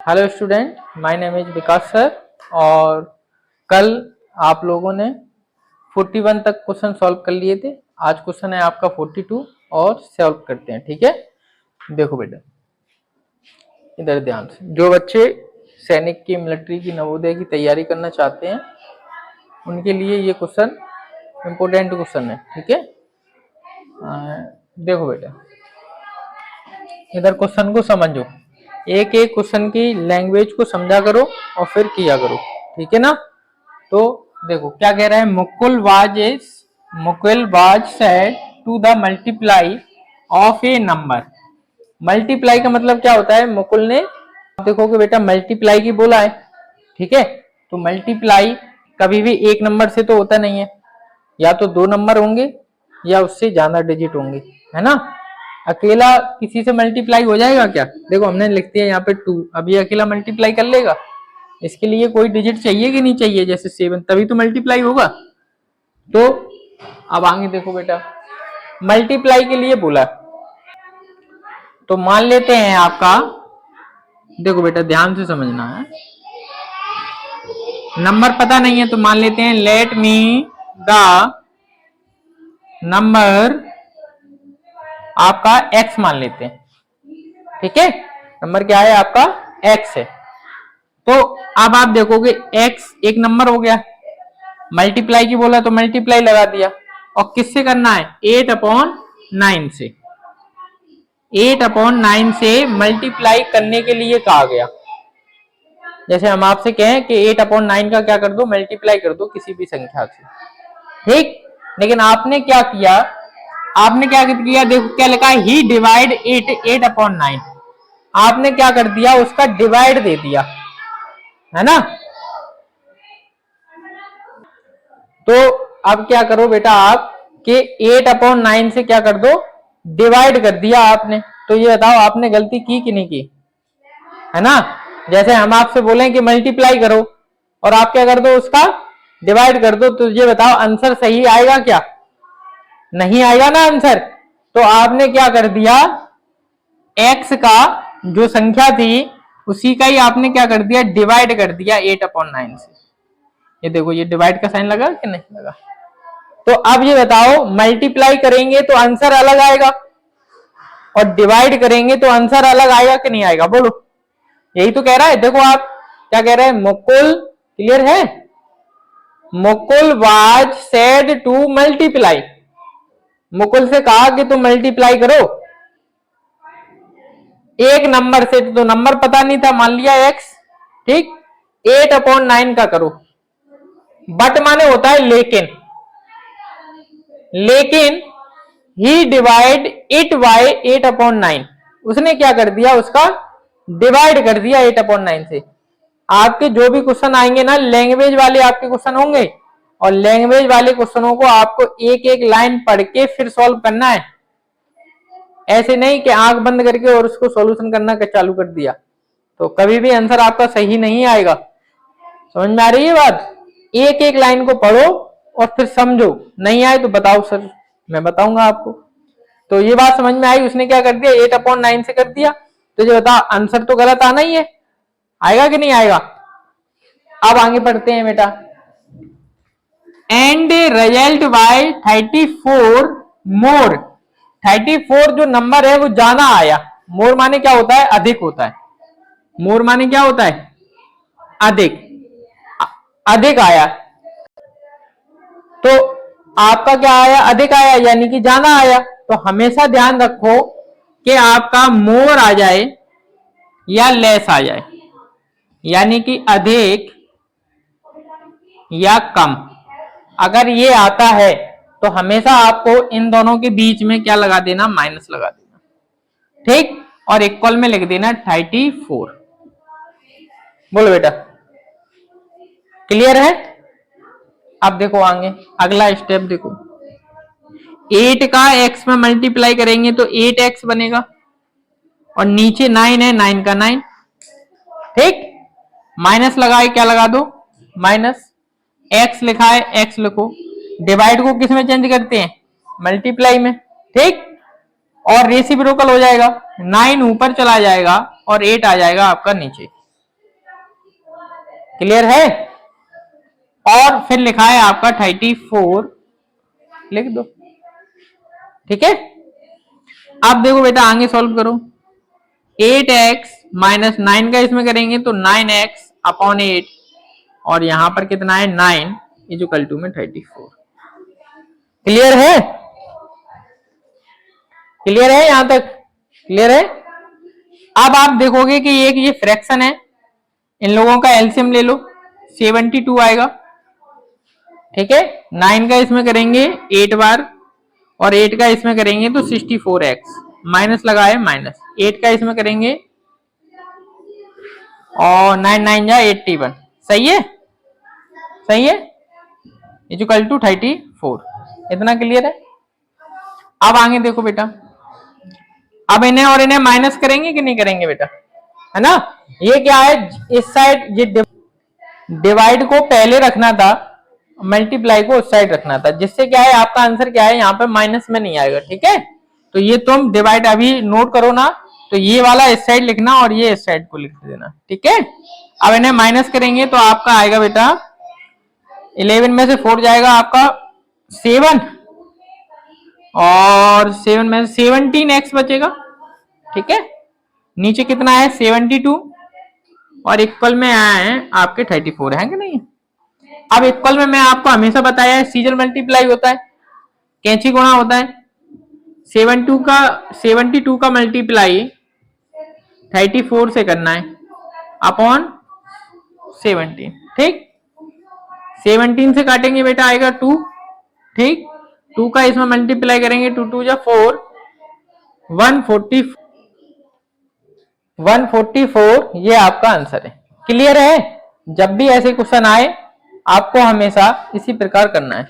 Hello student, my name is Vikas sir. और कल आप लोगों ने 41 तक क्वेश्चन सॉल्व कर लिए थे। आज क्वेश्चन है आपका 42 और सॉल्व करते हैं। ठीक है, देखो बेटा, इधर ध्यान से। जो बच्चे सैनिक की, मिलिट्री की, नवोदय की तैयारी करना चाहते हैं उनके लिए ये क्वेश्चन इम्पोर्टेंट क्वेश्चन है। ठीक है, देखो बेटा, इधर क्वेश्चन को समझो। एक एक क्वेश्चन की लैंग्वेज को समझा करो और फिर किया करो। ठीक है ना। तो देखो क्या कह रहा है। Mukul was said to the multiply of a number. Multiply का मतलब क्या होता है। मुकुल ने, आप देखोगे बेटा, मल्टीप्लाई की बोला है। ठीक है, तो मल्टीप्लाई कभी भी एक नंबर से तो होता नहीं है, या तो दो नंबर होंगे या उससे ज्यादा डिजिट होंगे, है ना। अकेला किसी से मल्टीप्लाई हो जाएगा क्या। देखो हमने लिख दिया यहाँ पे 2, अब ये अकेला मल्टीप्लाई कर लेगा। इसके लिए कोई डिजिट चाहिए कि नहीं चाहिए, जैसे 7, तभी तो मल्टीप्लाई होगा। तो अब आगे देखो बेटा, मल्टीप्लाई के लिए बोला, तो मान लेते हैं आपका, देखो बेटा ध्यान से समझना है, नंबर पता नहीं है तो मान लेते हैं लेट मी द नंबर आपका x मान लेते हैं। ठीक है, नंबर क्या है आपका x है। तो अब आप देखोगे x एक नंबर हो गया, मल्टीप्लाई की बोला तो मल्टीप्लाई लगा दिया। और किससे करना है, 8/9 से। 8/9 से मल्टीप्लाई करने के लिए कहा गया। जैसे हम आपसे कहें कि 8/9 का क्या कर दो, मल्टीप्लाई कर दो किसी भी संख्या से। ठीक, लेकिन आपने क्या किया, देखो क्या लिखा है, ही डिवाइड 8/9। आपने क्या कर दिया, उसका डिवाइड दे दिया, है ना। तो अब क्या करो बेटा, आप कि 8/9 से क्या कर दो, डिवाइड कर दिया आपने। तो ये बताओ आपने गलती की कि नहीं की, है ना। जैसे हम आपसे बोलें कि मल्टीप्लाई करो और आप क्या कर दो, उसका डिवाइड कर दो, तो ये बताओ आंसर सही आएगा क्या, नहीं आएगा ना आंसर। तो आपने क्या कर दिया, x का जो संख्या थी उसी का ही आपने क्या कर दिया, डिवाइड कर दिया 8/9 से। ये देखो, ये डिवाइड का साइन लगा कि नहीं लगा। तो अब ये बताओ, मल्टीप्लाई करेंगे तो आंसर अलग आएगा और डिवाइड करेंगे तो आंसर अलग आएगा कि नहीं आएगा, बोलो। यही तो कह रहा है। देखो आप क्या कह रहे हैं, मुकुल, क्लियर है, Mukul was said to multiply. Mukul से कहा कि तुम मल्टीप्लाई करो एक नंबर से, तो नंबर पता नहीं था, मान लिया x। ठीक, 8/9 का करो। बट माने होता है लेकिन ही डिवाइड इट बाय 8/9। उसने क्या कर दिया, उसका डिवाइड कर दिया 8/9 से। आपके जो भी क्वेश्चन आएंगे ना, लैंग्वेज वाले आपके क्वेश्चन होंगे, और लैंग्वेज वाले क्वेश्चनों को आपको एक एक लाइन पढ़ के फिर सॉल्व करना है। ऐसे नहीं कि आंख बंद करके और उसको सॉल्यूशन करना चालू कर दिया, तो कभी भी आंसर आपका सही नहीं आएगा। समझ में आ रही है बात। एक एक लाइन को पढ़ो और फिर समझो, नहीं आए तो बताओ सर, मैं बताऊंगा आपको। तो ये बात समझ में आई। उसने क्या कर दिया, 8/9 से कर दिया। तो ये बता, आंसर तो गलत आना ही है, आएगा कि नहीं आएगा। अब आगे पढ़ते हैं बेटा। एंड रिजल्ट बाय 34 मोर। 34 जो नंबर है वो ज्यादा आया। मोर माने क्या होता है, अधिक होता है। मोर माने क्या होता है, अधिक, अधिक आया। तो आपका क्या आया, अधिक आया, यानी कि ज्यादा आया। तो हमेशा ध्यान रखो कि आपका मोर आ जाए या लेस आ जाए, यानी कि अधिक या कम। अगर ये आता है तो हमेशा आपको इन दोनों के बीच में क्या लगा देना, माइनस लगा देना। ठीक, और इक्वल में लिख देना 34। बोलो बेटा, क्लियर है। अब देखो आगे अगला स्टेप देखो, 8 का x में मल्टीप्लाई करेंगे तो 8x बनेगा, और नीचे 9 है, 9 का 9। ठीक, माइनस लगाए, क्या लगा दो, माइनस। x लिखा है, x लिखो। डिवाइड को किस में चेंज करते हैं, मल्टीप्लाई में। ठीक, और रेसिप्रोकल हो जाएगा, 9 ऊपर चला जाएगा और 8 आ जाएगा आपका नीचे। क्लियर है। और फिर लिखा है आपका 34 लिख दो, ठीक है। अब देखो बेटा आगे सॉल्व करो। 8x माइनस 9 का इसमें करेंगे तो 9x अपॉन 8 और यहां पर कितना है 9 इक्वल टू में 34। क्लियर है, क्लियर है यहां तक, क्लियर है। अब आप देखोगे कि एक ये फ्रैक्शन है, इन लोगों का एलसीएम ले लो, 72 आएगा, ठीक है। 9 का इसमें करेंगे 8 बार और 8 का इसमें करेंगे तो 64x माइनस लगा है माइनस 8 का इसमें करेंगे और 9 9 जा 81, सही है, सही है, इक्वल टू 34। इतना क्लियर है। अब आगे देखो बेटा, अब इन्हें और इन्हें माइनस करेंगे कि नहीं करेंगे बेटा, है ना। ये क्या है, इस साइड ये डिवाइड को पहले रखना था, मल्टीप्लाई को उस साइड रखना था, जिससे क्या है आपका आंसर क्या है यहाँ पे माइनस में नहीं आएगा, ठीक है। तो ये तुम डिवाइड अभी नोट करो ना, तो ये वाला इस साइड लिखना और ये इस साइड को लिख देना, ठीक है। अब इन्हें माइनस करेंगे तो आपका आएगा बेटा 11 में से 4 जाएगा आपका 7 और 7 में से 17x बचेगा, ठीक है। नीचे कितना है 72 और इक्वल में आया है आपके 34 है कि नहीं। अब इक्वल में मैं आपको हमेशा बताया है सीजन मल्टीप्लाई होता है, कैंची गुणा होता है। 72 का मल्टीप्लाई 34 से करना है अपॉन 17, ठीक। 17 से काटेंगे बेटा आएगा 2, ठीक। 2 का इसमें मल्टीप्लाई करेंगे 2 2 जा 4, 144 ये आपका आंसर है। क्लियर है। जब भी ऐसे क्वेश्चन आए आपको हमेशा इसी प्रकार करना है,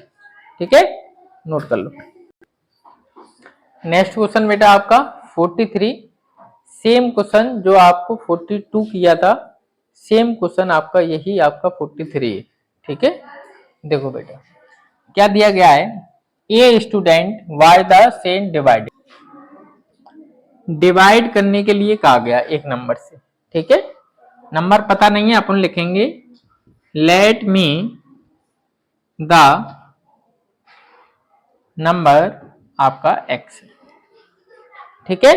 ठीक है, नोट कर लो। नेक्स्ट क्वेश्चन बेटा आपका 43, सेम क्वेश्चन जो आपको 42 किया था, सेम क्वेश्चन आपका यही आपका 43 है, ठीक है। देखो बेटा क्या दिया गया है, a student by the same divided, divide करने के लिए कहा गया एक नंबर से, ठीक है। नंबर पता नहीं है, अपन लिखेंगे लेट मी द नंबर आपका x, ठीक है।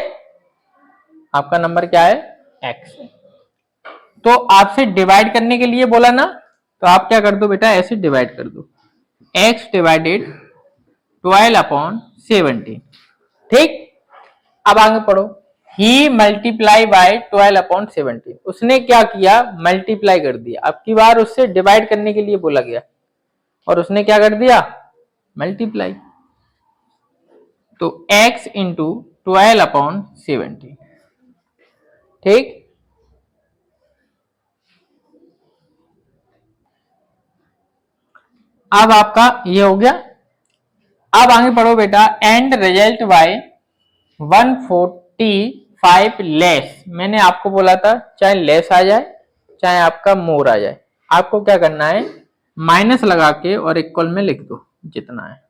आपका नंबर क्या है x, तो आपसे डिवाइड करने के लिए बोला ना, तो आप क्या कर दो बेटा ऐसे डिवाइड कर दो, x डिवाइडेड 12 अपॉन 17, ठीक। अब आगे पढ़ो, ही मल्टीप्लाई बाय 12 अपॉन 17, उसने क्या किया मल्टीप्लाई कर दिया, अब की बार उससे डिवाइड करने के लिए बोला गया और उसने क्या कर दिया मल्टीप्लाई, तो x इंटू 12 अपॉन 17, ठीक। अब आपका ये हो गया। अब आगे पढ़ो बेटा, एंड रिजल्ट बाय 145 लेस, मैंने आपको बोला था चाहे लेस आ जाए चाहे आपका मोर आ जाए, आपको क्या करना है माइनस लगा के और इक्वल में लिख दो जितना है।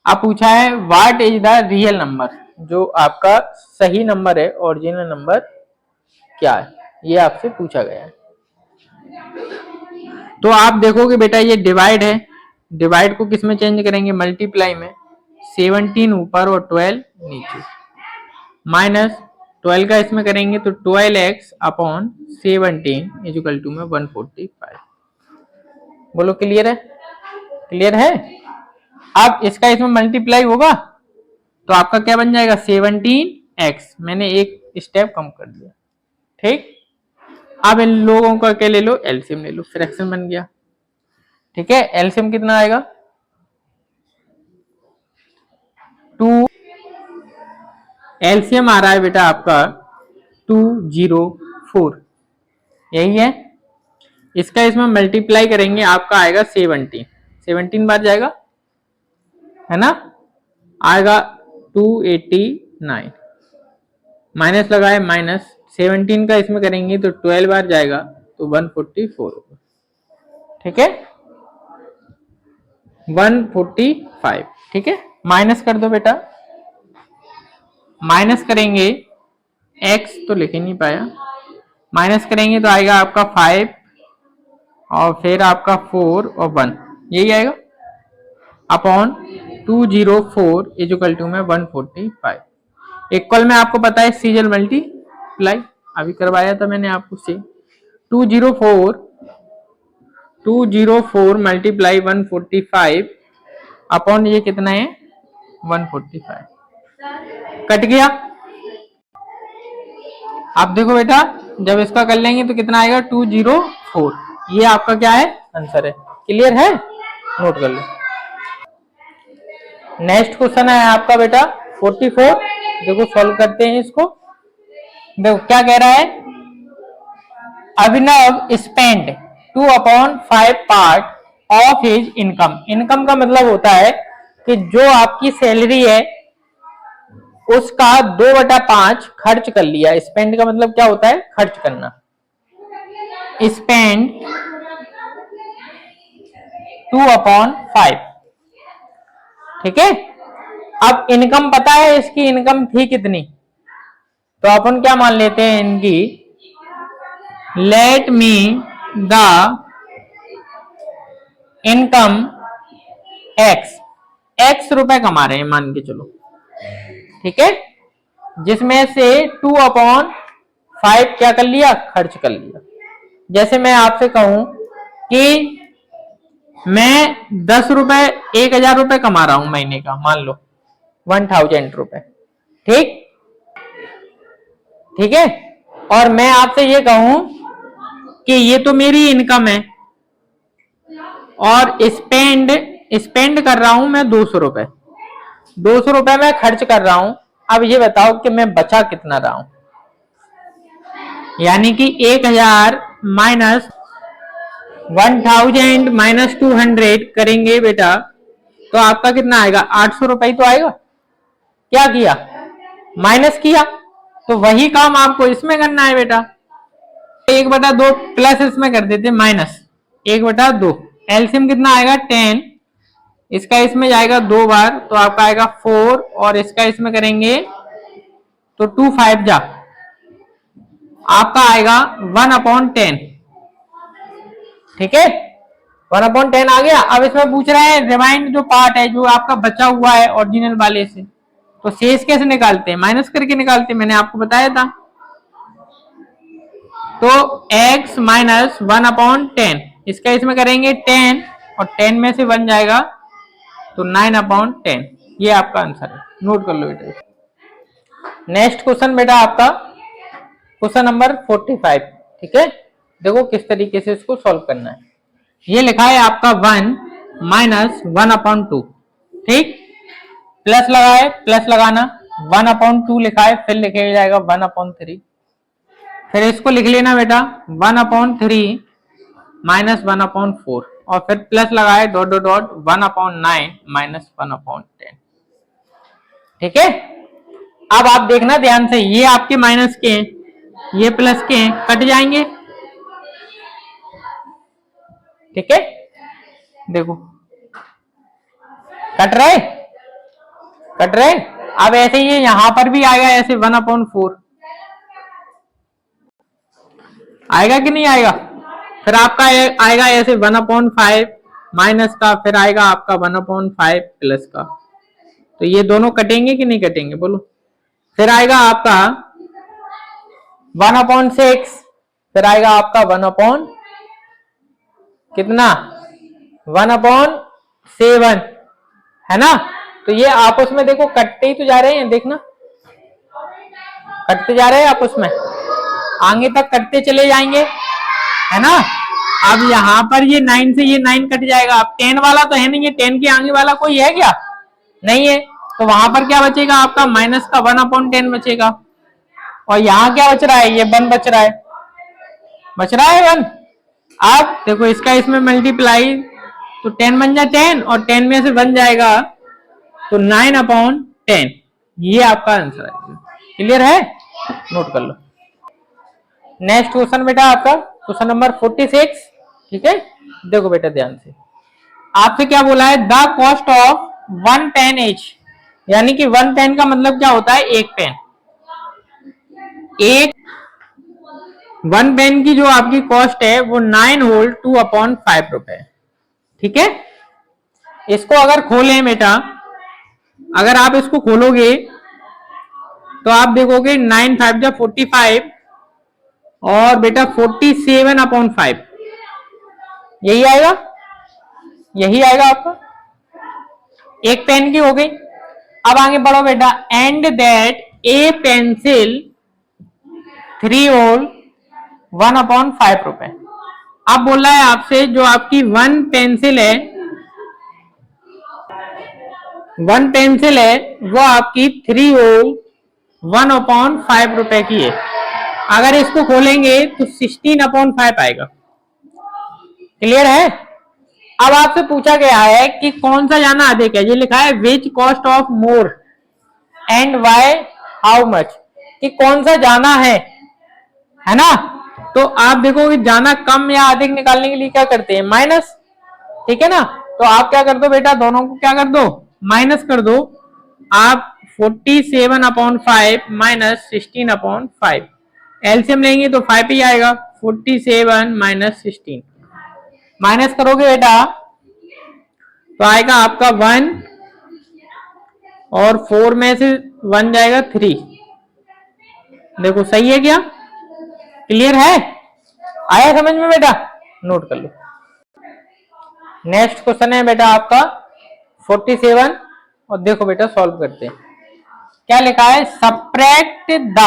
अब पूछा है what is the real number, जो आपका सही नंबर है, ओरिजिनल नंबर क्या है, ये आपसे पूछा गया है। तो आप देखोगे बेटा ये डिवाइड है, डिवाइड को किस में चेंज करेंगे मल्टीप्लाई में, 17 ऊपर और 12 नीचे, माइनस 12 का इसमें करेंगे तो 12x अपॉन 17 इक्वल टू में 145। बोलो क्लियर है, क्लियर है। अब इसका इसमें मल्टीप्लाई होगा तो आपका क्या बन जाएगा 17x, मैंने एक स्टेप कम कर दिया, ठीक। अब इन लोगों का क्या ले लो एलसीएम ले लो, फ्रैक्शन बन गया, ठीक है। एलसीएम कितना आएगा 2, एलसीएम आ रहा है बेटा आपका 204, यही है। इसका इसमें मल्टीप्लाई करेंगे आपका आएगा 17 बार जाएगा, है ना, आएगा 289, माइनस लगाए माइनस 17 का इसमें करेंगे तो 12 बार जाएगा तो 144 होगा, ठीक है 145, ठीक है। माइनस कर दो बेटा, माइनस करेंगे x तो लिख ही नहीं पाया, माइनस करेंगे तो आएगा आपका 5 और फिर आपका 4 और 1 यही आएगा अपॉन 204 इक्वल टू में 145। इक्वल में आपको पता है सीरियल मल्टीप्लाई, अभी करवाया था मैंने आपको से 204 मल्टीप्लाई 145 अपॉन ये कितना है 145 कट गया। आप देखो बेटा जब इसका कर लेंगे तो कितना आएगा 204। ये आपका क्या है आंसर है। क्लियर है, नोट कर लो। नेक्स्ट क्वेश्चन है आपका बेटा 44। देखो सॉल्व करते हैं इसको। देखो क्या कह रहा है, Abhinav spend 2/5 part of his income. Income का मतलब होता है कि जो आपकी सैलरी है उसका 2/5 खर्च कर लिया। स्पेंड का मतलब क्या होता है खर्च करना। स्पेंड 2/5, ठीक है। अब इनकम पता है इसकी इनकम थी कितनी, तो अपन क्या मान लेते हैं इनकी, let me the income x रुपए कमा रहे हैं मान के चलो, ठीक है। जिसमें से 2/5 क्या कर लिया खर्च कर लिया। जैसे मैं आपसे कहूं कि मैं 10 रुपए 1000 रुपए कमा रहा हूं महीने का, मान लो 1000 रुपए, ठीक है। और मैं आपसे ये कहूं कि ये तो मेरी इनकम है और स्पेंड कर रहा हूं मैं 200 रुपए, 200 रुपए मैं खर्च कर रहा हूं। अब ये बताओ कि मैं बचा कितना रहा हूं, यानी कि 1000 माइनस 1000 माइनस 200 करेंगे बेटा तो आपका कितना आएगा 800 रुपए तो आएगा। क्या किया माइनस किया, तो वही काम आपको इसमें करना है बेटा। 1/2 प्लस इसमें कर देते माइनस 1/2। एलसीएम कितना आएगा 10, इसका इसमें जाएगा 2 बार तो आपका आएगा 4 और इसका इसमें करेंगे तो 2 5 जा आपका आएगा 1/10, ठीक है। 1/10 आ गया। अब इसमें पूछ रहा है रिमाइंड जो पार्ट है जो आपका बचा हुआ है ओरिजिनल वाले से, तो शेष कैसे निकालते हैं माइनस करके निकालते हैं, मैंने आपको बताया था। तो x माइनस 1/10 इसका इसमें करेंगे 10 और 10 में से 1 जाएगा तो 9/10। ये आपका आंसर है, नोट कर लो बेटा। नेक्स्ट क्वेश्चन बेटा आपका क्वेश्चन नंबर 45, ठीक है। देखो किस तरीके से इसको सॉल्व करना है। ये लिखा है आपका 1 माइनस 1/2, ठीक। प्लस लगा है, प्लस लगाना 1/2 लिखा है, फिर लिखा जाएगा 1/3। फिर इसको लिख लेना बेटा 1/3 माइनस 1/4 और फिर प्लस लगाए डॉट डॉट डॉट 1/9 माइनस 1/10, ठीक है। अब आप देखना ध्यान से, ये आपके माइनस के हैं, ये प्लस के हैं, कट जाएंगे, ठीक है। देखो कट रहे, कट रहे। अब ऐसे ही यहां पर भी आएगा ऐसे 1/4 आएगा कि नहीं आएगा। फिर आपका आएगा ऐसे 1/5 माइनस का, फिर आएगा आपका 1/5 प्लस का, तो ये दोनों कटेंगे कि नहीं कटेंगे बोलो। फिर आएगा आपका 1/6, फिर आएगा आपका 1/ कितना 1/7, है ना। तो ये आपस में देखो कटते ही तो जा रहे हैं, देखना कटते जा रहे हैं आपस में, आगे तक कटते चले जाएंगे, है ना। अब यहाँ पर ये 9 से ये 9 कट जाएगा। अब 10 वाला तो है नहीं, ये 10 के आगे वाला कोई है क्या, नहीं है। तो वहां पर क्या बचेगा आपका माइनस का 1/10 बचेगा। और यहाँ क्या बच रहा है, ये 1 बच रहा है, बच रहा है 1। अब देखो इसका इसमें मल्टीप्लाई तो 10 बन जाए 10 और 10 में से 1 जाएगा तो 9/10। ये आपका आंसर है। क्लियर है, नोट कर लो। नेक्स्ट क्वेश्चन बेटा आपका क्वेश्चन नंबर 46, ठीक है। देखो बेटा ध्यान से, आपसे क्या बोला है, the cost of 1 pen each, यानी कि 1 पेन का मतलब क्या होता है 1 पेन। एक वन पेन की जो आपकी कॉस्ट है वो 9 होल 2/5 रुपए। ठीक है, इसको अगर खोलें बेटा, अगर आप इसको खोलोगे तो आप देखोगे 9 5 जा 45 और बेटा 47/5 यही आएगा, यही आएगा आपका। एक पेन की हो गई। अब आगे बढ़ो बेटा, and that a pencil 3 whole 1/5 रुपए। अब बोल रहा है आपसे जो आपकी वन पेंसिल है वो आपकी 3 होल 1/5 रुपए की है। अगर इसको खोलेंगे तो 16/5 आएगा। क्लियर है? अब आपसे पूछा गया है कि कौन सा जाना अधिक है। ये लिखा है which cost of more and why how much, कि कौन सा जाना है ना। तो आप देखोगे जाना कम या अधिक निकालने के लिए क्या करते हैं, माइनस। ठीक है ना, तो आप क्या कर दो बेटा, दोनों को क्या कर दो, माइनस कर दो। आप 47/5 माइनस 16/5, एलसीएम लेंगे तो 5 ही आएगा। 47 माइनस 16 माइनस करोगे बेटा तो आएगा आपका 1 और 4 में से 1 जाएगा 3। देखो सही है क्या, क्लियर है, आया समझ में बेटा, नोट कर लो। नेक्स्ट क्वेश्चन है बेटा आपका 47 और देखो बेटा सॉल्व करते हैं। क्या लिखा है, सब्ट्रैक्ट द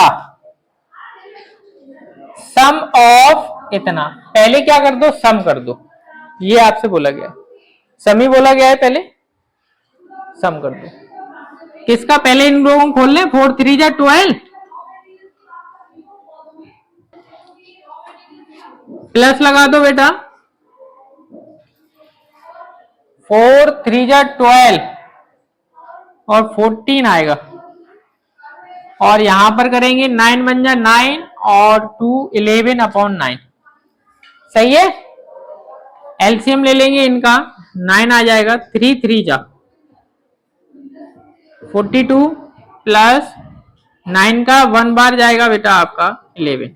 सम ऑफ इतना। पहले क्या कर दो, सम कर दो, ये आपसे बोला गया, सम ही बोला गया है, पहले सम कर दो। किसका, पहले इन लोगों को खोल लें। 4 3 जा 12 प्लस लगा दो बेटा, 4 3 जा 12 और 14 आएगा। और यहां पर करेंगे 9 बन जा 9 और 2 11/9। सही है, एलसीएम ले लेंगे इनका, 9 आ जाएगा। 3 3 जा 42 प्लस 9 का 1 बार जाएगा बेटा आपका 11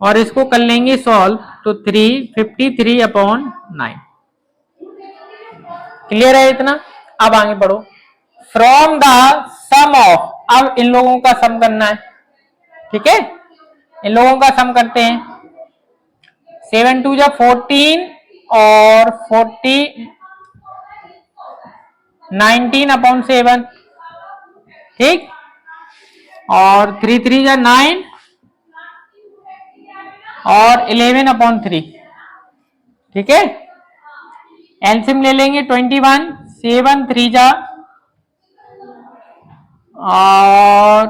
और इसको कर लेंगे सॉल्व तो 353/9। क्लियर है इतना। अब आगे बढ़ो, फ्रॉम द सम ऑफ, अब इन लोगों का सम करना है। ठीक है, इन लोगों का सम करते हैं। 7 2 जा 14 और 19/7। ठीक, और 3 3 जा 9 और 11/3। ठीक है, एलसीएम ले लेंगे 21, 7 3 जा और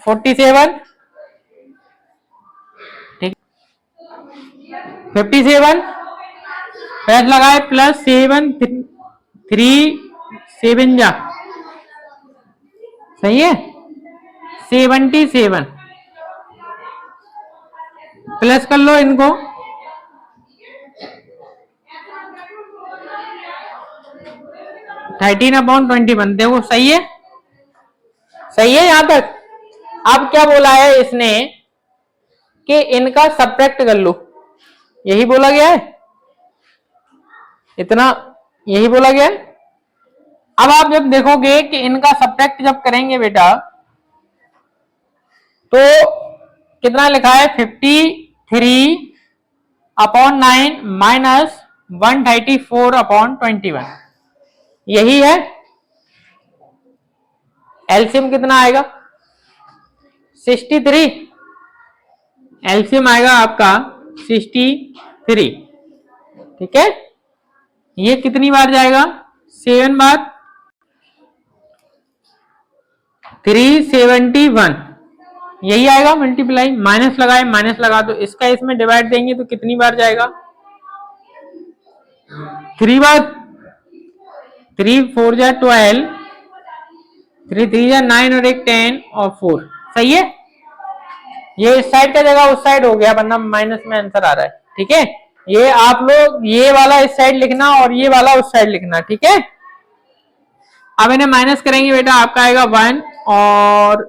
47। ठीक, 57 प्लस लगाए प्लस 7 3 7 जा, सही है, 77 प्लस कर लो इनको, 13/21। देखो सही है, सही है यहां तक। अब क्या बोला है इसने कि इनका सब्ट्रैक्ट कर लो, यही बोला गया है, इतना यही बोला गया है। अब आप जब देखोगे कि इनका सब्ट्रैक्ट जब करेंगे बेटा तो कितना लिखा है, 53/9 माइनस 134/21 यही है। एलसीएम कितना आएगा, 63। एलसीएम आएगा आपका 63। ठीक है, ये कितनी बार जाएगा, 7 बार, 371 यही आएगा मल्टीप्लाई। माइनस लगाए, माइनस लगा दो, इसका इसमें डिवाइड देंगे तो कितनी बार जाएगा, 3 बार। 3 4 जा 12, 3 3 जा 9 और 1 10 और 4। सही है, ये इस साइड का जगह उस साइड हो गया वरना माइनस में आंसर आ रहा है। ठीक है, ये आप लोग ये वाला इस साइड लिखना और ये वाला उस साइड लिखना। ठीक है, अब इन्हें माइनस करेंगे बेटा, आपका आएगा 1 और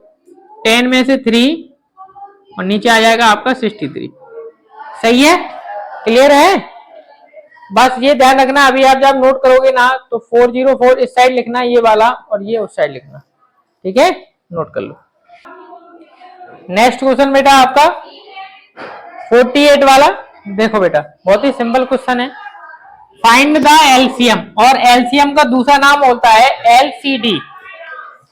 10 में से 3 और नीचे आ जाएगा आपका 63। सही है, क्लियर है। बस ये ध्यान रखना, अभी आप जब नोट करोगे ना तो 404 इस साइड लिखना ये वाला और ये उस साइड लिखना, ठीक है, नोट कर लो। नेक्स्ट क्वेश्चन बेटा आपका 48 वाला, देखो बेटा बहुत ही सिंपल क्वेश्चन है। फाइंड द एलसीएम, और एलसीएम का दूसरा नाम होता है एलसीडी।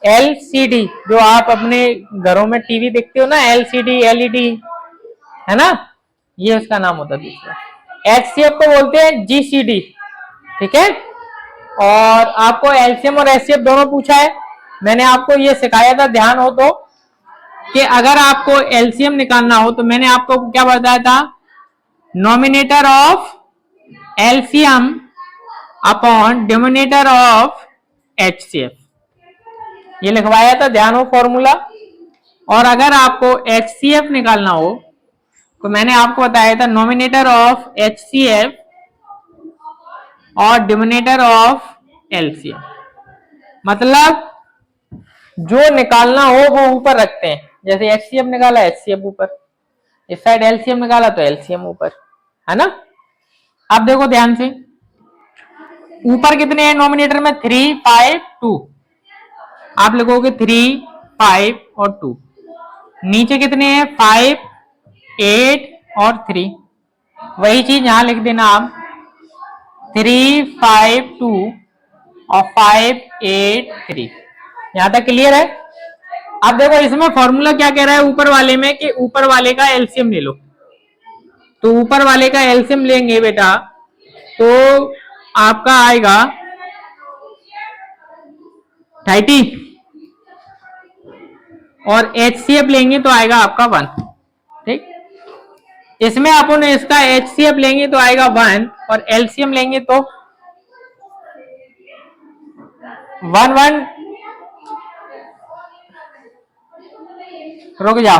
एलसीडी जो आप अपने घरों में टीवी देखते हो ना, एलसीडी एलईडी है ना, ये उसका नाम होता है दूसरा। एचसीएफ को बोलते हैं जीसीडी, ठीक है। और आपको एलसीएम और एचसीएफ दोनों पूछा है, मैंने आपको ये सिखाया था, ध्यान हो तो, कि अगर आपको एलसीएम निकालना हो तो मैंने आपको क्या बताया था, nominator of LCM upon denominator of HCF, ये लिखवाया था, ध्यान हो फॉर्मूला। और अगर आपको एचसीएफ निकालना हो तो मैंने आपको बताया था नॉमिनेटर ऑफ एचसीएफ और डिनोमिनेटर ऑफ एलसीएम, मतलब जो निकालना हो वो ऊपर रखते हैं, जैसे एचसीएफ निकाला एचसीएफ ऊपर, इस साइड एलसीएम निकाला तो एलसीएम ऊपर, है ना। अब देखो ध्यान से, ऊपर कितने हैं नॉमिनेटर में, 3 5 2, आप लिखोगे 3 5 और 2। नीचे कितने हैं, 5 8 और 3, वही चीज यहां लिख देना आप, 3 5 2 और 5 8 3। यहां तक क्लियर है। अब देखो इसमें फॉर्मूला क्या कह रहा है ऊपर वाले में, कि ऊपर वाले का एलसीएम ले लो। तो ऊपर वाले का एलसीएम लेंगे बेटा तो आपका आएगा 30, और एचसीएफ लेंगे तो आएगा आपका 1, ठीक। इसमें अपन इसका एचसीएफ लेंगे तो आएगा 1 और एलसीएम लेंगे तो 1 1, रुक जाओ,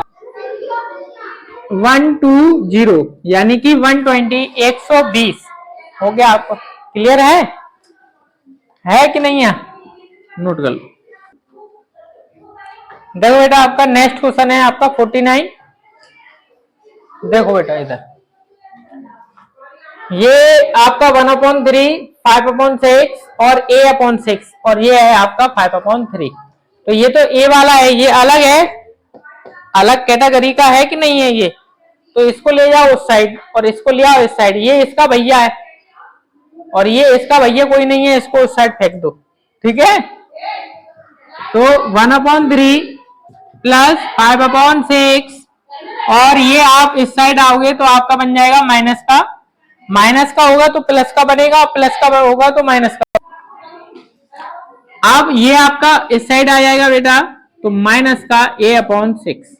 120 यानी कि 120, 120 हो गया। आपको क्लियर है कि नहीं है, नोट कर लो। देखो बेटा आपका नेक्स्ट क्वेश्चन है आपका 49। देखो बेटा इधर ये आपका 1/3, 5/6 और a/6, और ये है आपका 5/3। तो ये तो a वाला है, ये अलग है, अलग कैटेगरी का है कि नहीं है ये, तो इसको ले जाओ उस साइड और इसको ले आओ इस साइड, ये इसका भैया है और ये इसका भैया कोई नहीं है, इसको उस साइड फेंक दो, ठीक है। तो 1/3 प्लस 5/6, और ये आप इस साइड आओगे तो आपका बन जाएगा माइनस का, माइनस का होगा तो प्लस का बनेगा, प्लस का होगा तो माइनस का। अब ये आपका इस साइड आ जाएगा बेटा तो माइनस का a/6।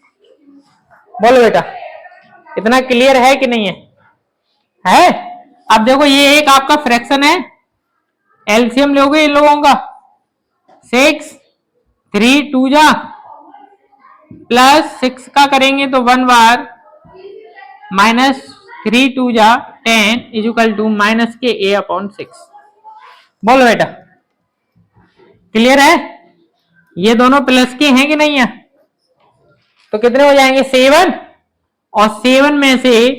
बोलो बेटा इतना क्लियर है कि नहीं है। अब देखो ये एक आपका फ्रैक्शन है, एलसीएम लोगे इन लोगों का, 6 3 2 जा, प्लस 6 का करेंगे तो 1 बार, माइनस 3 2 जा 10 इक्वल टू माइनस के a/6। बोलो बेटा क्लियर है। ये दोनों प्लस के हैं कि नहीं है, तो कितने हो जाएंगे 7, और 7 में से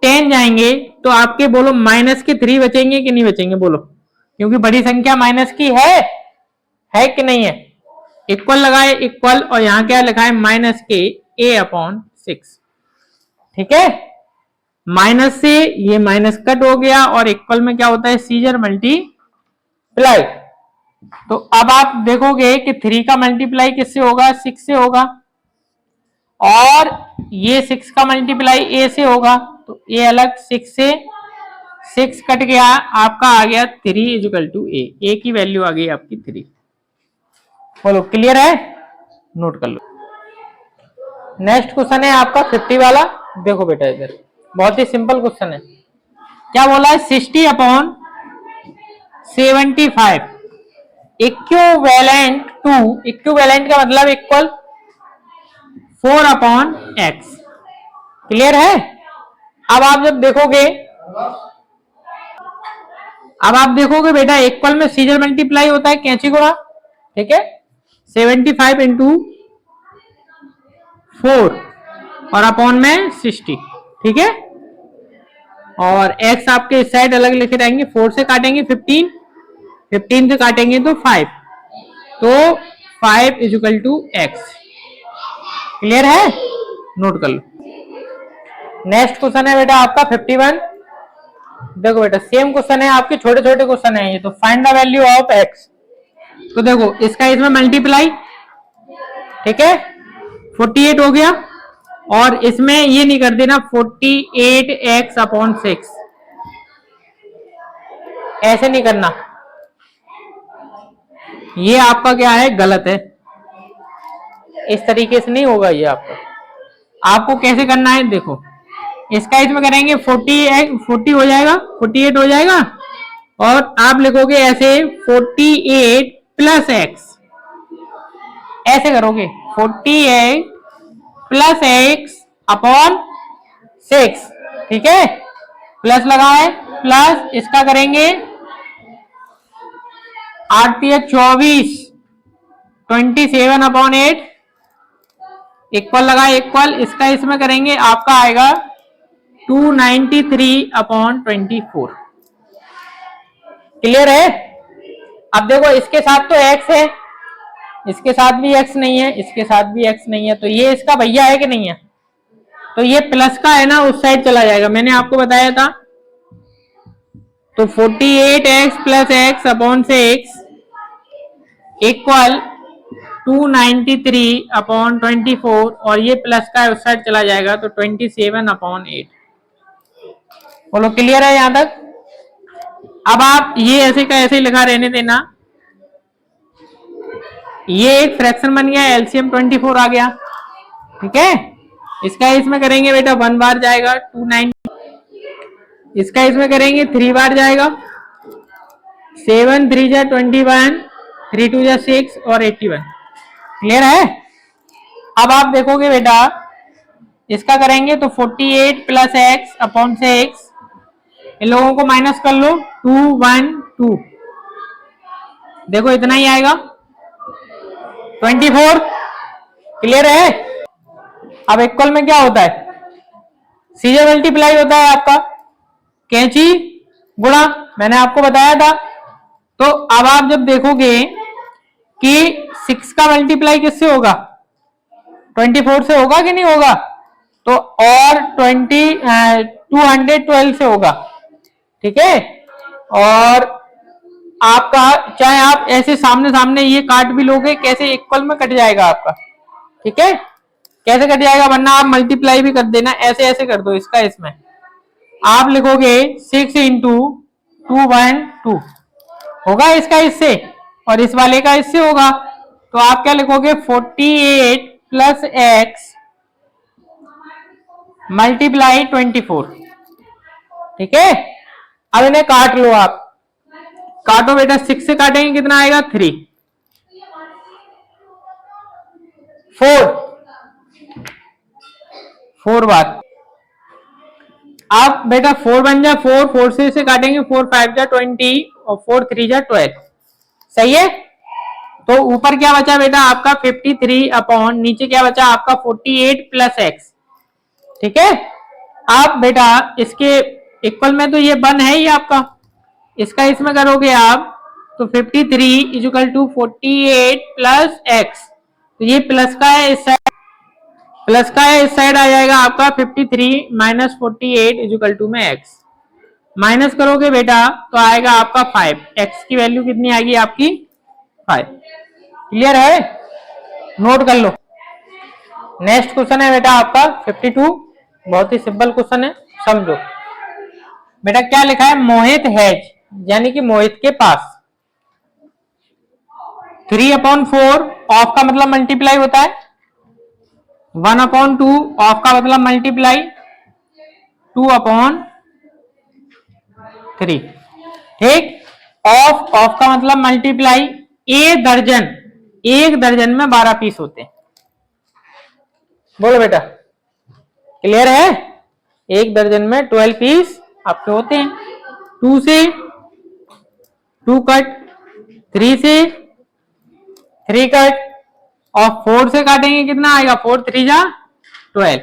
10 जाएंगे तो आपके बोलो माइनस के 3 बचेंगे कि नहीं बचेंगे, बोलो, क्योंकि बड़ी संख्या माइनस की है कि नहीं है। इक्वल लगाए इक्वल, और यहां क्या लिखा है माइनस के a/6, ठीक है। माइनस से ये माइनस कट हो गया और इक्वल में क्या होता है, सीजर मल्टीप्लाई। तो अब आप देखोगे कि 3 का मल्टीप्लाई किससे होगा, 6 से होगा, और ये 6 का मल्टीप्लाई a से होगा, तो ये अलग, 6 से 6 कट गया, आपका आ गया 3 इक्वल टू a की वैल्यू आ गई आपकी 3। बोलो क्लियर है, नोट कर लो। नेक्स्ट क्वेश्चन है आपका 50 वाला। देखो बेटा इधर बहुत ही सिंपल क्वेश्चन है, क्या बोला है, 60/75 इक्विवेलेंट टू, इक्विवेलेंट का मतलब इक्वल 4/x। क्लियर है। अब आप जब देखोगे, अब आप देखोगे बेटा इक्वल में सीजर मल्टीप्लाई होता है कैंची गुणा, ठीक है। 75 × 4 और अपॉन में 60, ठीक है। और x आपके इस साइड अलग लेके जाएंगे, 4 से काटेंगे 15, 15 से काटेंगे तो 5, तो 5 इजिकल टू x। क्लियर है, नोट कर लो। नेक्स्ट क्वेश्चन है बेटा आपका 51। देखो बेटा सेम क्वेश्चन है, आपके छोटे छोटे क्वेश्चन है ये, तो find the value of x। तो देखो इसका इसमें मल्टीप्लाई, ठीक है, 48 हो गया, और इसमें ये नहीं कर देना 48x अपॉन 6, ऐसे नहीं करना, ये आपका क्या है, गलत है। इस तरीके से नहीं होगा ये आपको कैसे करना है, देखो इसका इसमें करेंगे 40 हो जाएगा, 48 हो जाएगा, और आप लिखोगे ऐसे 48 प्लस एक्स, ऐसे करोगे 48 प्लस एक्स अपॉन 6, ठीक है, प्लस लगा है, प्लस इसका करेंगे 8 24, 27 अपॉन 8, इक्वल लगा, इक्वल, इसका इसमें करेंगे आपका आएगा 293 अपॉन 24। क्लियर है। अब देखो इसके साथ तो x है, इसके साथ भी x नहीं है, इसके साथ भी x नहीं है, तो ये इसका भैया है कि नहीं है, तो ये प्लस का है ना, उस साइड चला जाएगा, मैंने आपको बताया था। तो 48x plus x upon 6 equal 293 upon 24, और ये प्लस का है उस साइड चला जाएगा, तो 27 अपॉन 8। बोलो क्लियर है यहां तक। अब आप ये ऐसे का ऐसे ही लिखा रहने देना, ये एक फ्रैक्शन बन गया, एलसीएम 24 आ गया, ठीक है। इसका इसमें करेंगे बेटा 1 बार जाएगा 290, इसका इसमें करेंगे 3 बार जाएगा, 7 3 जा 21, 3 2 जा 6 और 81। क्लियर है। अब आप देखोगे बेटा इसका करेंगे तो 48 प्लस एक्स अपॉन 6, इन लोगों को माइनस कर लो, 2 1 2, देखो इतना ही आएगा 24। क्लियर है। अब इक्वल में क्या होता है, सीधे मल्टीप्लाई होता है आपका, कैंची गुणा, मैंने आपको बताया था। तो अब आप जब देखोगे कि 6 का मल्टीप्लाई किससे होगा, 24 से होगा कि नहीं होगा, तो और 212 से होगा, ठीक है। और आपका चाहे आप ऐसे सामने सामने ये काट भी लोगे, कैसे इक्वल में कट जाएगा आपका, ठीक है, कैसे कट जाएगा, वरना आप मल्टीप्लाई भी कर देना, ऐसे ऐसे कर दो इसका, इसमें आप लिखोगे 6 इंटू 212 होगा इसका इससे, और इस वाले का इससे होगा, तो आप क्या लिखोगे 48 प्लस एक्स मल्टीप्लाई 24, ठीक है। अब इन्हें काट लो, आप काटो बेटा, 6 से काटेंगे कितना आएगा 3, 4 बार। आप बेटा 4 बन जा 4, 4 से इसे काटेंगे, 4 5 जा 20 और 4 3 जा 12, सही है। तो ऊपर क्या बचा बेटा आपका 53 अपॉन, नीचे क्या बचा आपका 48 प्लस एक्स, ठीक है। आप बेटा इसके इक्वल में तो ये 1 है ही आपका, इसका इसमें करोगे आप तो 53 इजिकल टू 48 प्लस एक्स, तो ये प्लस का है इस साइड, प्लस का है इस साइड आ जाएगा आपका 53 माइनस 48 इजिकल टू में एक्स, माइनस करोगे बेटा तो आएगा आपका 5, एक्स की वैल्यू कितनी आएगी आपकी 5। क्लियर है, नोट कर लो। नेक्स्ट क्वेश्चन है बेटा आपका 52, बहुत ही सिंपल क्वेश्चन है, समझो बेटा क्या लिखा है, मोहित हैज, यानी कि मोहित के पास 3/4 ऑफ का मतलब मल्टीप्लाई होता है, 1/2 ऑफ का मतलब मल्टीप्लाई 2/3, ठीक। ऑफ का मतलब मल्टीप्लाई, एक दर्जन में 12 पीस होते हैं। बोलो बेटा क्लियर है, एक दर्जन में 12 पीस आपके होते हैं। 2 से 2 कट, 3 से 3 कट, और 4 से काटेंगे कितना आएगा, 4 3 जा 12,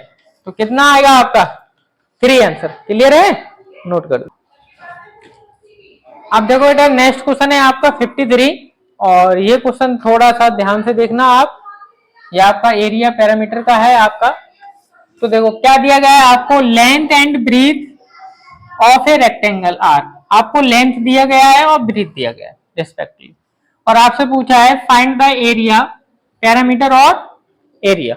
तो कितना आएगा आपका 3 आंसर। क्लियर है, नोट कर दो। अब देखो बेटा नेक्स्ट क्वेश्चन है आपका 53 और ये क्वेश्चन थोड़ा सा ध्यान से देखना आप। ये आपका एरिया पैरामीटर का है आपका। तो देखो क्या दिया गया है आपको, length and breadth of a rectangle are. आपको लेंथ दिया गया है और ब्रीथ दिया गया है रिस्पेक्टिवली, और आपसे पूछा है फाइंड द एरिया, पैरामीटर और एरिया,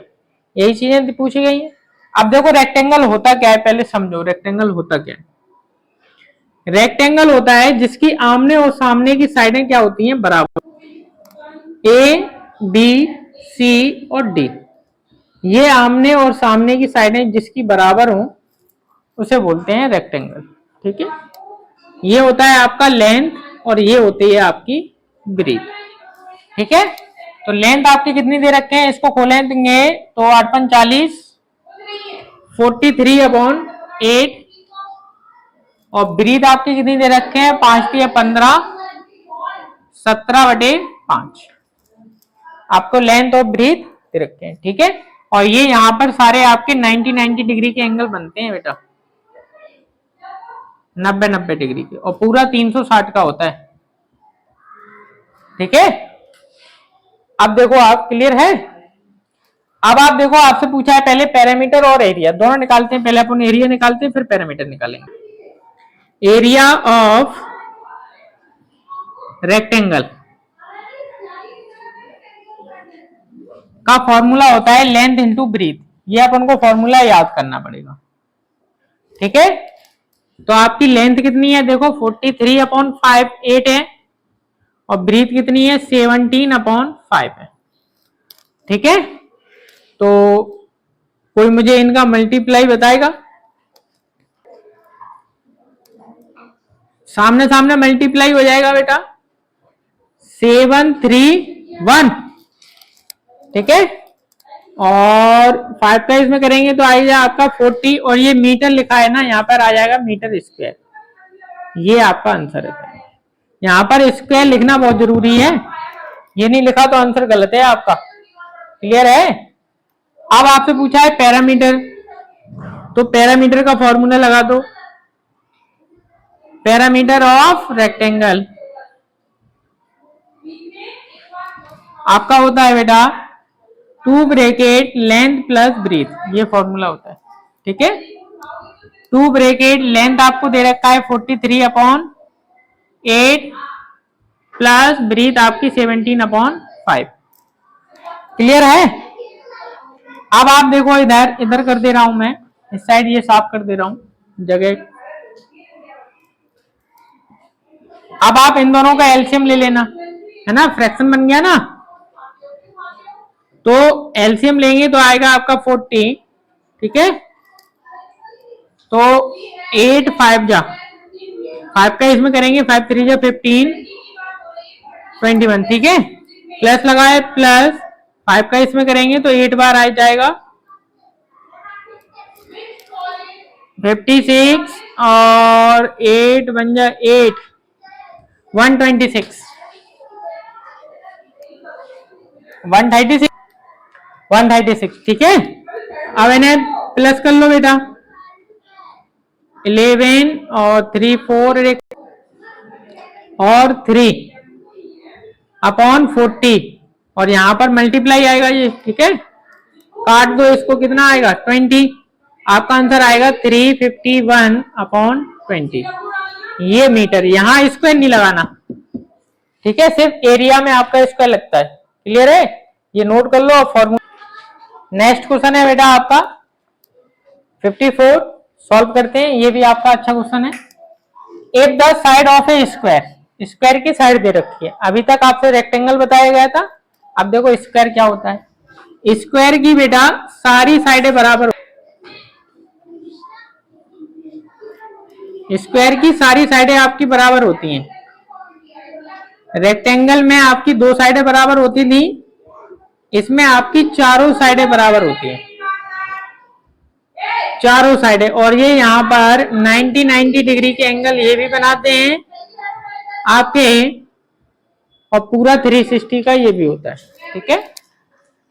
यही चीजें पूछी गई है। अब देखो रेक्टेंगल होता क्या है, पहले समझो रेक्टेंगल होता क्या है। रेक्टेंगल होता है जिसकी आमने और सामने की साइडें क्या होती हैं, बराबर, ए बी सी और डी। ये आमने और सामने की साइडें जिसकी बराबर हो उसे बोलते हैं रेक्टेंगल। ठीक है, ये होता है आपका लेंथ और ये होती है आपकी ब्रीथ। ठीक है, तो लेंथ आपकी कितनी दे रखे हैं, इसको खोलेंगे तो 8 43/8 और ब्रीथ आपकी कितनी दे रखे हैं, 5 17/5 आपको लेंथ और ब्रीथ दे रखे हैं। ठीक है, और ये यहां पर सारे आपके 90 डिग्री के एंगल बनते हैं बेटा, 90 डिग्री के, और पूरा 360 का होता है। ठीक है, अब देखो आप क्लियर है। अब आप देखो आपसे पूछा है पहले पैरामीटर और एरिया दोनों निकालते हैं। पहले अपन एरिया निकालते हैं फिर पैरामीटर निकालेंगे। एरिया ऑफ रेक्टेंगल का फॉर्मूला होता है लेंथ इंटू ब्रीथ। ये अपन को फॉर्मूला याद करना पड़ेगा। ठीक है, तो आपकी लेंथ कितनी है देखो 43/8 है और ब्रीथ कितनी है 17/5 है। ठीक है, तो कोई मुझे इनका मल्टीप्लाई बताएगा, सामने सामने मल्टीप्लाई हो जाएगा बेटा 731। ठीक है, और 5 का इसमें करेंगे तो आएगा आपका 40 और ये मीटर लिखा है ना, यहाँ पर आ जाएगा मीटर स्क्वायर। ये आपका आंसर है। यहाँ पर स्क्वायर लिखना बहुत जरूरी है, ये नहीं लिखा तो आंसर गलत है आपका। क्लियर है। अब आपसे पूछा है पैरामीटर, तो पैरामीटर का फॉर्मूला लगा दो। पैरामीटर ऑफ रेक्टेंगल आपका होता है बेटा 2 ब्रैकेट लेंथ प्लस ब्रीथ, ये फॉर्मूला होता है। ठीक है, 2 ब्रैकेट लेंथ आपको दे रखा है 43/8 प्लस ब्रीथ आपकी 17/5। क्लियर है। अब आप देखो इधर इधर कर दे रहा हूं मैं, इस साइड ये साफ कर दे रहा हूं जगह। अब आप इन दोनों का एलसीएम ले लेना, है ना, फ्रैक्शन बन गया ना, तो एलसीएम लेंगे तो आएगा आपका 40। ठीक है, तो 8 5 जा 5 का इसमें करेंगे 5 3 जा 15 21। ठीक है, प्लस लगाए प्लस 5 का इसमें करेंगे तो 8 बार आ जाएगा 56 और 8 बन जा 8 126 136। ठीक है, अब इन्हें प्लस कर लो बेटा 11 और 3 4 और 3/40 और यहां पर मल्टीप्लाई आएगा ये। ठीक है, काट दो इसको, कितना आएगा 20। आपका आंसर आएगा 351/20। ये मीटर, यहां स्क्वायर नहीं लगाना। ठीक है, सिर्फ एरिया में आपका स्क्वायर लगता है। क्लियर है, ये नोट कर लो। और फॉर्मूला नेक्स्ट क्वेश्चन है बेटा आपका 54, सॉल्व करते हैं। ये भी आपका अच्छा क्वेश्चन है। If the side of A square, square की साइड दे रखी है, अभी तक आपसे रेक्टेंगल बताया गया था। अब देखो स्क्वायर क्या होता है। स्क्वायर की बेटा सारी साइडें बराबर, स्क्वायर की सारी साइडें आपकी बराबर होती हैं। रेक्टेंगल में आपकी 2 साइडें बराबर होती थी, इसमें आपकी चारों साइडें बराबर होती हैं, चारों साइडें। और ये यहाँ पर 90 डिग्री के एंगल ये भी बनाते हैं आपके, और पूरा 360 का ये भी होता है। ठीक है,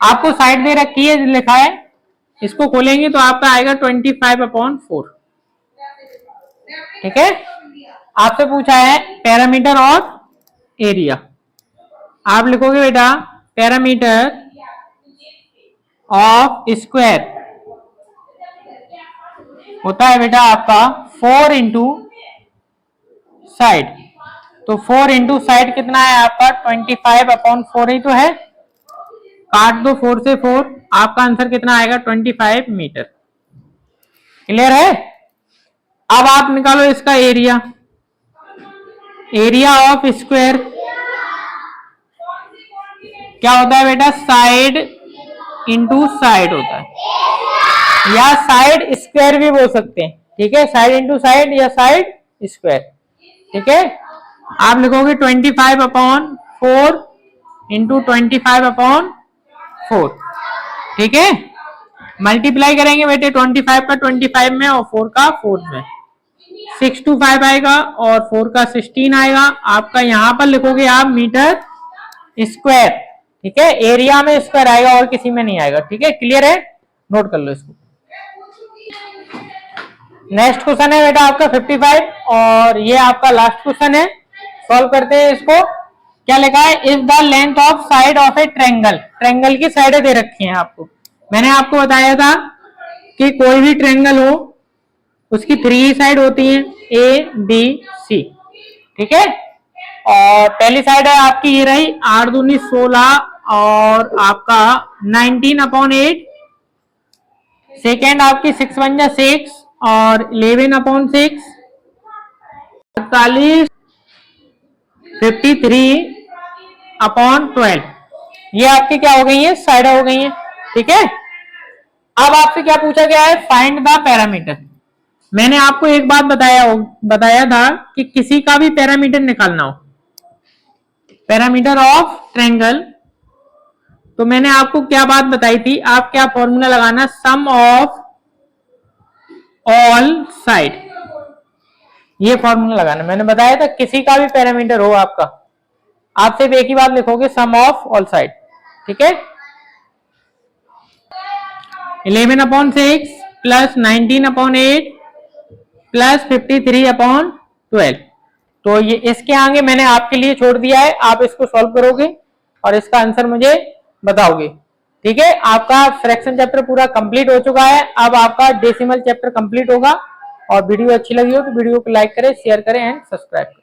आपको साइड दे रखी है, लिखा है इसको खोलेंगे तो आपका आएगा 25/4। ठीक है, आपसे पूछा है पैरामीटर और एरिया। आप लिखोगे बेटा पैरामीटर ऑफ स्क्वायर होता है बेटा आपका 4 इंटू साइड। तो 4 इंटू साइड कितना है आपका 25/4 ही तो है। काट दो 4 से 4, आपका आंसर कितना आएगा 25 मीटर। क्लियर है। अब आप निकालो इसका एरिया। एरिया ऑफ स्क्वायर क्या होता है बेटा, साइड इंटू साइड होता है, या साइड स्क्वायर भी बोल सकते हैं। ठीक है, साइड इंटू साइड या साइड स्क्वायर। ठीक है, आप लिखोगे 25/4 इंटू 25/4। ठीक है, मल्टीप्लाई करेंगे बेटे 25 का 25 में और 4 का 4 में, 625 आएगा और 4 का 16 आएगा। आपका यहां पर लिखोगे आप मीटर स्क्वायर। ठीक है, एरिया में स्क्वायर आएगा और किसी में नहीं आएगा। ठीक है, क्लियर है, नोट कर लो इसको। नेक्स्ट क्वेश्चन है बेटा आपका 55 और ये आपका लास्ट क्वेश्चन है। सॉल्व करते हैं इसको। क्या लिखा है, is the length of side of A triangle. Triangle की साइडें दे रखी हैं आपको। मैंने आपको बताया था कि कोई भी ट्रायंगल हो उसकी 3 साइड होती हैं, ए बी सी। ठीक है, और पहली साइड है आपकी ये रही 8 दूनी 16 और आपका 19/8। सेकेंड आपकी 6 1 जा 6 और 11/6, 48 53/12। ये आपकी क्या हो गई है, साइड हो गई है। ठीक है, अब आपसे क्या पूछा गया है, फाइंड द पैरामीटर। मैंने आपको एक बात बताया था कि किसी का भी पैरामीटर निकालना हो, पैरामीटर ऑफ ट्रायंगल, तो मैंने आपको क्या बात बताई थी, आप क्या फॉर्मूला लगाना, सम ऑफ ऑल साइड। ये फॉर्मूला लगाना मैंने बताया था। किसी का भी पैरामीटर हो आपका, आप सिर्फ एक ही बात लिखोगे, सम ऑफ ऑल साइड। ठीक है, 11/6 प्लस 19/8 प्लस 53/12। तो ये इसके आगे मैंने आपके लिए छोड़ दिया है, आप इसको सॉल्व करोगे और इसका आंसर मुझे बताओगे। ठीक है, आपका फ्रैक्शन चैप्टर पूरा कंप्लीट हो चुका है। अब आपका डेसिमल चैप्टर कंप्लीट होगा। और वीडियो अच्छी लगी हो तो वीडियो को लाइक करें, शेयर करें एंड सब्सक्राइब करें।